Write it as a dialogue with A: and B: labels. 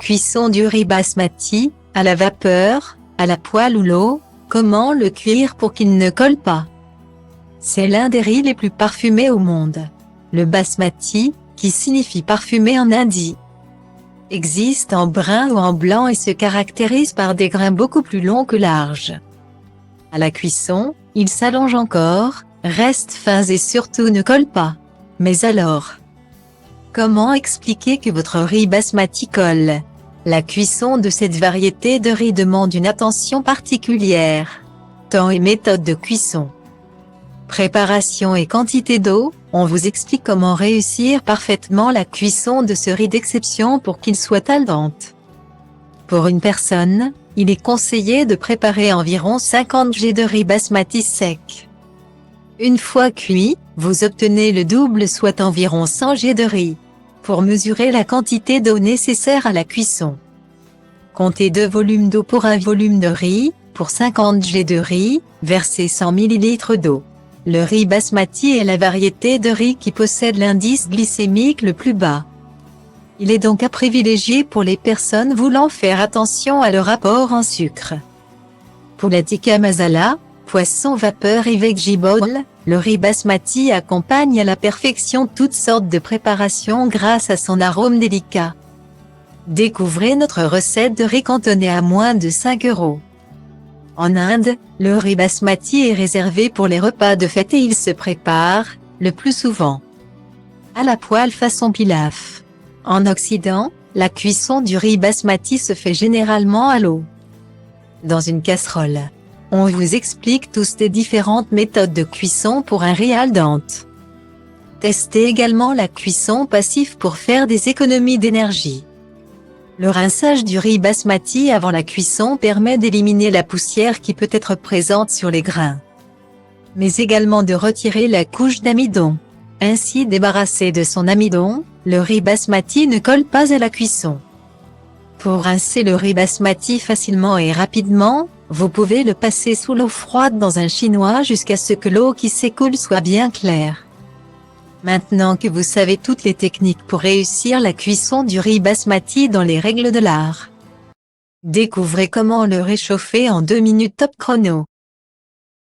A: Cuisson du riz basmati, à la vapeur, à la poêle ou l'eau, comment le cuire pour qu'il ne colle pas? C'est l'un des riz les plus parfumés au monde. Le basmati, qui signifie parfumé en hindi, existe en brun ou en blanc et se caractérise par des grains beaucoup plus longs que larges. À la cuisson, il s'allonge encore, reste fins et surtout ne colle pas. Mais alors, comment expliquer que votre riz basmati colle? La cuisson de cette variété de riz demande une attention particulière. Temps et méthode de cuisson. Préparation et quantité d'eau, on vous explique comment réussir parfaitement la cuisson de ce riz d'exception pour qu'il soit al dente. Pour une personne, il est conseillé de préparer environ 50 g de riz basmati sec. Une fois cuit, vous obtenez le double, soit environ 100 g de riz. Pour mesurer la quantité d'eau nécessaire à la cuisson, comptez 2 volumes d'eau pour 1 volume de riz. Pour 50 g de riz, versez 100 ml d'eau. Le riz basmati est la variété de riz qui possède l'indice glycémique le plus bas. Il est donc à privilégier pour les personnes voulant faire attention à leur apport en sucre. Pour la tikka masala, poisson vapeur et veggie bowl, le riz basmati accompagne à la perfection toutes sortes de préparations grâce à son arôme délicat. Découvrez notre recette de riz cantonais à moins de 5 €. En Inde, le riz basmati est réservé pour les repas de fête et il se prépare, le plus souvent, à la poêle façon pilaf. En Occident, la cuisson du riz basmati se fait généralement à l'eau, dans une casserole. On vous explique tous les différentes méthodes de cuisson pour un riz al dente. Testez également la cuisson passive pour faire des économies d'énergie. Le rinçage du riz basmati avant la cuisson permet d'éliminer la poussière qui peut être présente sur les grains, mais également de retirer la couche d'amidon. Ainsi débarrassé de son amidon, le riz basmati ne colle pas à la cuisson. Pour rincer le riz basmati facilement et rapidement, vous pouvez le passer sous l'eau froide dans un chinois jusqu'à ce que l'eau qui s'écoule soit bien claire. Maintenant que vous savez toutes les techniques pour réussir la cuisson du riz basmati dans les règles de l'art, découvrez comment le réchauffer en 2 minutes top chrono.